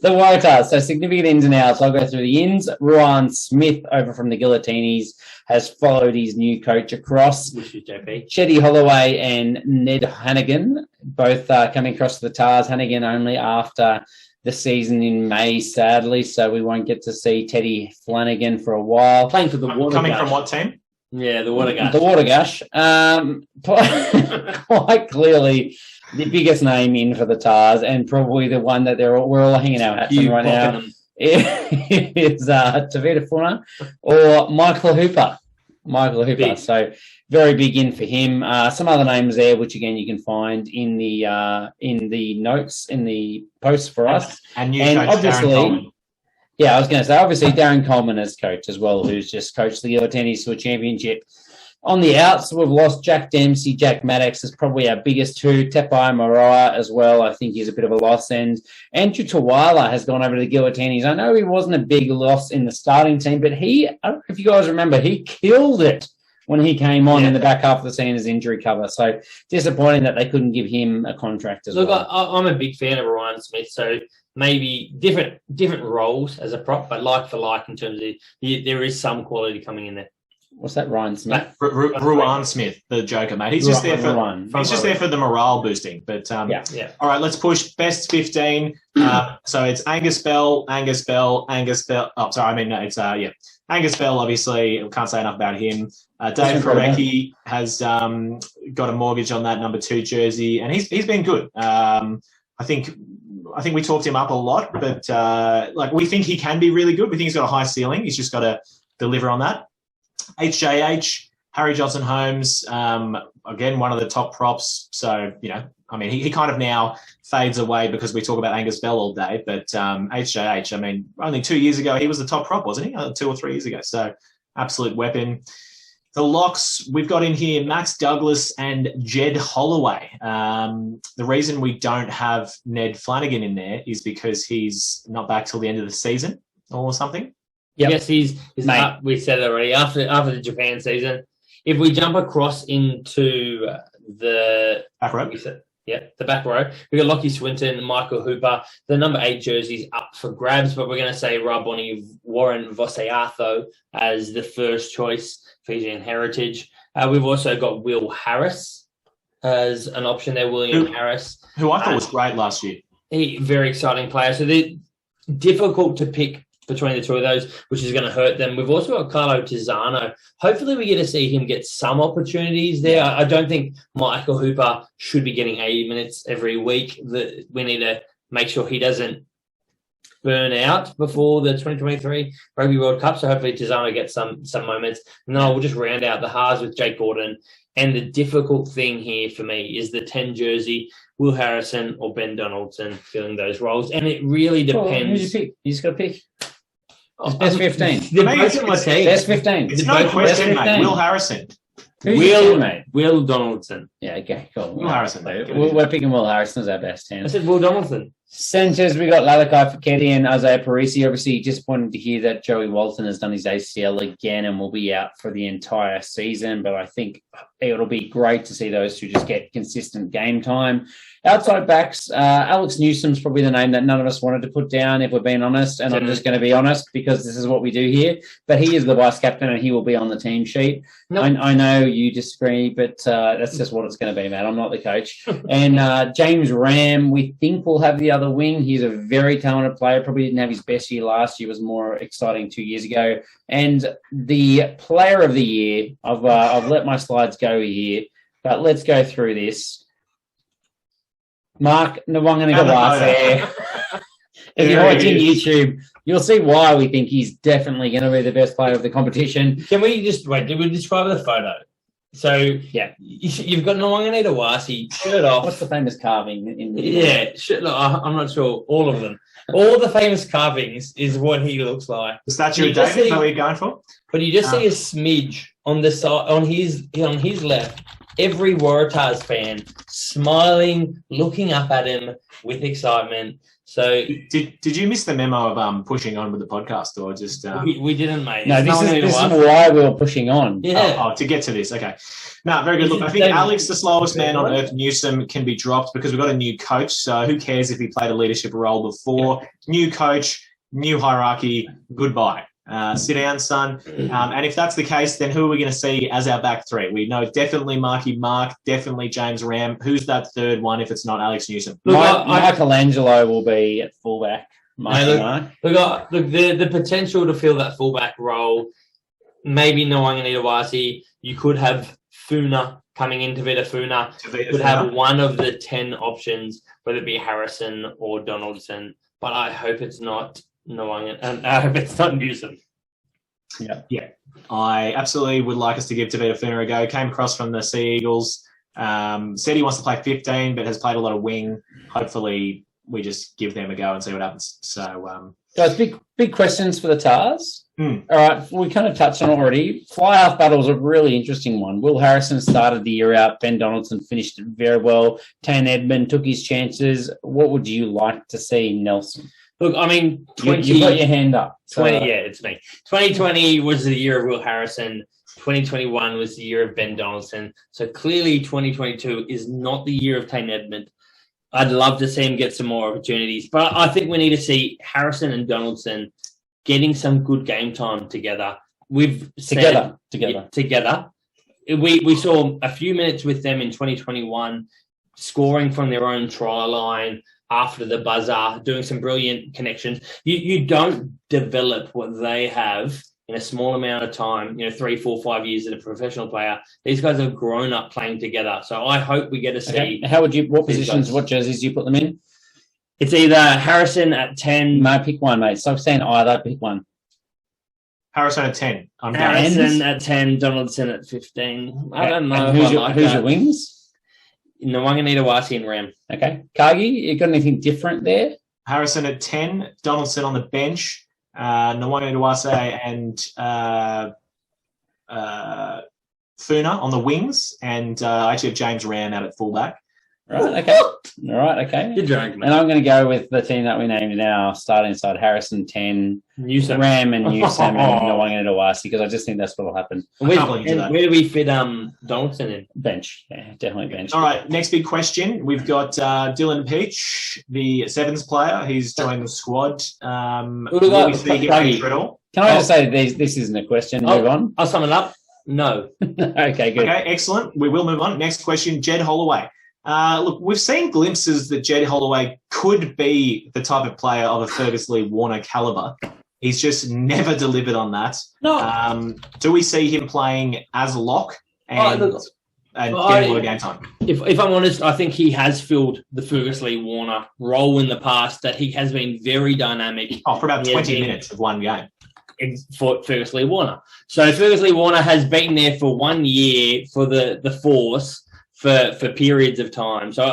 The Waratahs, so significant ins and outs. I'll go through the ins. Ruan Smith over from the Guillotines has followed his new coach across. Which is JP. Chetty Holloway and Ned Hannigan, both coming across to the Tars. Hannigan only after the season in May, sadly, so we won't get to see Teddy Flanagan for a while. Playing for the Water Coming Gush. from what team? Yeah, the Water Gush. The Water Gush. Quite clearly the biggest name in for the Tars, and probably the one that we're all hanging our hats on right now is Tavita Funa or Michael Hooper. Big. So very big in for him. Some other names there, which again you can find in the notes in the post for us. And new coach obviously, Darren Coleman. Yeah, I was going to say obviously Darren Coleman as coach as well, who's just coached the Guillotines to a championship. On the outs, we've lost Jack Dempsey. Jack Maddox is probably our biggest two. Tepai Moroa as well. I think he's a bit of a loss. And Andrew Tawala has gone over to the Guillotines. I know he wasn't a big loss in the starting team, but I don't know if you guys remember, he killed it when he came on in the back half of the season as injury cover. So disappointing that they couldn't give him a contract as well. Look, I'm a big fan of Ryan Smith, so maybe different roles as a prop, but like for like in terms of there is some quality coming in there. What's that, Ryan Smith? Ruan Smith, the Joker, mate. He's just there for the morale boosting. But yeah. All right, let's push best 15. So it's Angus Bell. Oh, sorry, I mean no, it's Angus Bell. Obviously, can't say enough about him. Dave Korecki has got a mortgage on that number 2 jersey, and he's been good. I think we talked him up a lot, but we think he can be really good. We think he's got a high ceiling. He's just got to deliver on that. HJH, Harry Johnson Holmes, again, one of the top props. So, he kind of now fades away because we talk about Angus Bell all day. But HJH, only 2 years ago, he was the top prop, wasn't he? 2 or 3 years ago. So, absolute weapon. The locks, we've got in here Max Douglas and Jed Holloway. The reason we don't have Ned Flanagan in there is because he's not back till the end of the season or something. Yep. Yes, he's up, we said it already, after the Japan season. If we jump across into the back row, the back row, we've got Lockie Swinton, Michael Hooper, the number 8 jersey's up for grabs, but we're going to say Raboni Warren Voseatho as the first choice, Fijian heritage. We've also got Will Harris as an option there, William Harris. Who I thought was great last year. Very exciting player. So they're difficult to pick between the two of those, which is going to hurt them. We've also got Carlo Tizzano. Hopefully we get to see him get some opportunities there. I don't think Michael Hooper should be getting 80 minutes every week. We need to make sure he doesn't burn out before the 2023 Rugby World Cup. So hopefully Tizzano gets some moments. And then we'll just round out the halves with Jake Gordon. And the difficult thing here for me is the 10 jersey, Will Harrison or Ben Donaldson filling those roles. And it really depends. Who do you pick? You just got to pick. It's best 15. Best 15. It's no question, mate. Will Harrison. Will Donaldson. Yeah, okay, cool. Will Harrison. We're picking Will Harrison as our best 10. I said Will Donaldson. Centres, we got Lalakai Foketi and Isaiah Parisi. Obviously, disappointed to hear that Joey Walton has done his ACL again and will be out for the entire season. But I think it'll be great to see those two just get consistent game time. Outside backs, Alex Newsom's probably the name that none of us wanted to put down, if we're being honest. And I'm just going to be honest because this is what we do here. But he is the vice captain and he will be on the team sheet. Nope. I know you disagree, but that's just what it's going to be, man. I'm not the coach. And James Ram, we think will have the other wing. He's a very talented player. Probably didn't have his best year last year. Was more exciting 2 years ago. And the player of the year, I've let my slides go here, but let's go through this. Mark Nwanganagiwase. If you're watching YouTube, you'll see why we think he's definitely going to be the best player of the competition. Can we just wait? Did we describe the photo? So yeah, you've got Nwanganagiwase shirt off. What's the famous carving in the I'm not sure. All of them. All the famous carvings is what he looks like. The statue of David. Is that what you're going for? But you just see a smidge on the side on his left. Every Waratahs fan smiling, looking up at him with excitement. So Did you miss the memo of pushing on with the podcast, or just we didn't, mate. No, It's this is one why we were pushing on. Yeah. to get to this? Okay, no, very good. Look, I think Alex, the slowest man on earth, Newsom, can be dropped because we've got a new coach. So who cares if he played a leadership role before? New coach, new hierarchy. Goodbye. Sit down, son. And if that's the case, then who are we going to see as our back three? We know definitely Marky Mark, definitely James Ram. Who's that third one if it's not Alex Newsom? Look, Michelangelo will be at fullback. The potential to fill that fullback role, maybe Nwanga. You could have Funa coming into Vita Funa. You could have one of the 10 options, whether it be Harrison or Donaldson. But I hope it's not Nwanga, and I hope it's not Newsom. Yeah. I absolutely would like us to give Tavita Funa a go. Came across from the Sea Eagles. Said he wants to play 15, but has played a lot of wing. Hopefully, we just give them a go and see what happens. So, guys, big questions for the Tars. Hmm. All right, we kind of touched on it already. Fly half battle is a really interesting one. Will Harrison started the year out. Ben Donaldson finished it very well. Tane Edmund took his chances. What would you like to see, Nelson? Look, I mean, You've got your hand up. So. 20, yeah, it's me. 2020 was the year of Will Harrison. 2021 was the year of Ben Donaldson. So clearly 2022 is not the year of Tane Edmund. I'd love to see him get some more opportunities. But I think we need to see Harrison and Donaldson getting some good game time together. Together. We saw a few minutes with them in 2021, scoring from their own try line, after the buzzer, doing some brilliant connections. You don't develop what they have in a small amount of time, 3, 4, 5 years as a professional player. These guys have grown up playing together. So I hope we get to see. Okay. What positions, what jerseys do you put them in? It's either Harrison at 10. No, pick one, mate. Stop saying either, pick one. Harrison at 10. Harrison at 10, Donaldson at 15. I don't know. And who's your wings? Nwanga and Ram. Okay. Kagi, you got anything different there? Harrison at 10, Donaldson on the bench, Nwanga and Funa on the wings, and I actually have James Ram out at fullback. Right, okay. All right, okay. You're drunk, man. And I'm going to go with the team that we named now, starting side Harrison 10, Newsom. Ram and Newsom and Nwanga and Owasi, because I just think that's what will happen. Where do we fit Donaldson in? Bench. Yeah, definitely bench. All right, next big question. We've got Dylan Peach, the Sevens player. He's joined the squad. Will we see him enter at all? Can I just say this isn't a question? Move on. I'll sum it up. No. Okay, good. Okay, excellent. We will move on. Next question, Jed Holloway. Look, we've seen glimpses that Jed Holloway could be the type of player of a Fergus Lee Warner caliber. He's just never delivered on that. No. Do we see him playing as a lock and getting a lot of game time? If I'm honest, I think he has filled the Fergus Lee Warner role in the past, that he has been very dynamic. For about 20 minutes of one game. For Fergus Lee Warner. So Fergus Lee Warner has been there for 1 year for the Force for periods of time. So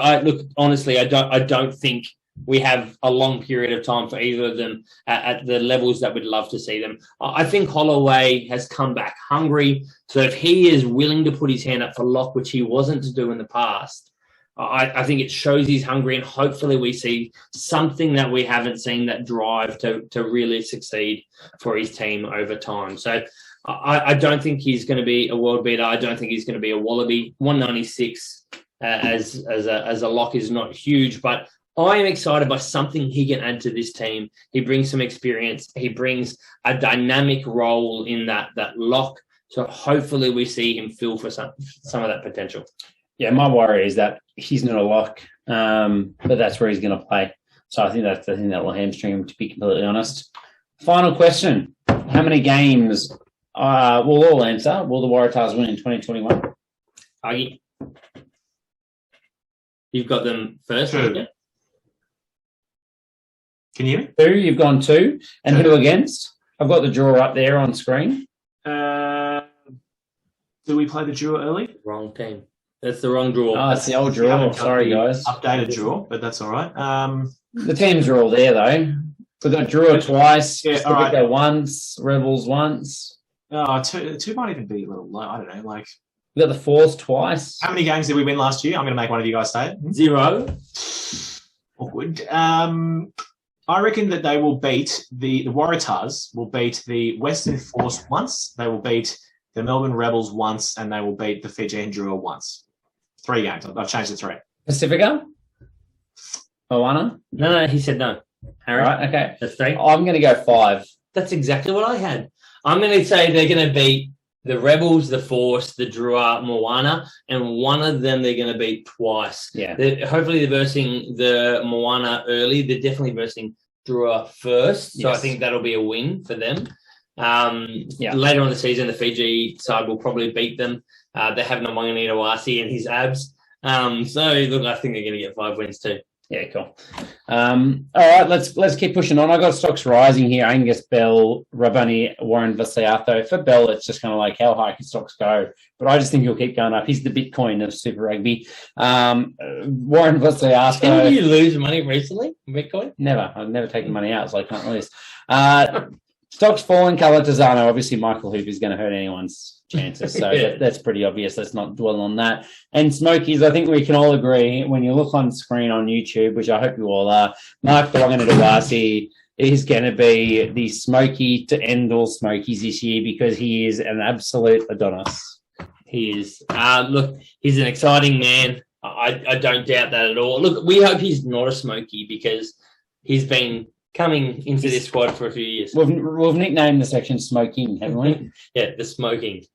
honestly, I don't think we have a long period of time for either of them at the levels that we'd love to see them. I think Holloway has come back hungry. So if he is willing to put his hand up for lock, which he wasn't to do in the past, I think it shows he's hungry, and hopefully we see something that we haven't seen, that drive to really succeed for his team over time. So I don't think he's going to be a world beater. I don't think he's going to be a Wallaby. 196 as a lock is not huge, but I am excited by something he can add to this team. He brings some experience. He brings a dynamic role in that lock. So hopefully we see him fill for some of that potential. Yeah, my worry is that he's not a lock, but that's where he's going to play. So I think that will hamstring him, to be completely honest. Final question. How many games we'll all answer? Will the Waratahs win in 2021? Augie, you've got them first. 2. Yeah? Can you hear me? 2, you've gone 2. And 2. Who against? I've got the draw up there on screen. Do we play the draw early? Wrong team. That's the wrong draw. Oh, it's the old draw. Sorry, guys. Updated draw, but that's all right. The teams are all there, though. We've got draw twice. Yeah, all right. Once. Rebels once. Oh, 2 might even be a little low. I don't know. Like, we've got the Force twice. How many games did we win last year? I'm going to make one of you guys say it. 0. Awkward. I reckon that they will beat the Waratahs will beat the Western Force once. They will beat the Melbourne Rebels once, and they will beat the Fijian Drua once. 3 games. I've changed it to 3. Pacifica? Moana? No, he said no. All right, okay. That's 3. I'm going to go 5. That's exactly what I had. I'm going to say they're going to beat the Rebels, the Force, the Drua, Moana, and one of them they're going to beat twice. Yeah. Hopefully they're versing the Moana early. They're definitely versing Drua first, so Yes. I think that'll be a win for them. Yeah. Later on in the season, the Fiji side will probably beat them. They have Namanganita Wasi and his abs. So, look, I think they're going to get 5 wins too. Yeah, cool. All right, let's keep pushing on. I got stocks rising here. Angus Bell, Rabani, Warren Vasiato. For Bell, it's just kind of like how high can stocks go? But I just think he'll keep going up. He's the Bitcoin of Super Rugby. Warren Vasiato. Didn't you lose money recently in Bitcoin? Never. I've never taken money out, so I can't lose. Stocks falling. Calatazano. Obviously, Michael Hooper is going to hurt anyone's chances. So Yeah. that's pretty obvious. Let's not dwell on that. And Smokies, I think we can all agree when you look on screen on YouTube, which I hope you all are, Mark Dwaganadawasi is going to be the Smoky to end all Smokies this year because he is an absolute Adonis. He is. Look, he's an exciting man. I don't doubt that at all. Look, we hope he's not a Smoky because he's been coming into this squad for a few years. We've nicknamed the section Smoking, haven't we? Yeah, the smoking.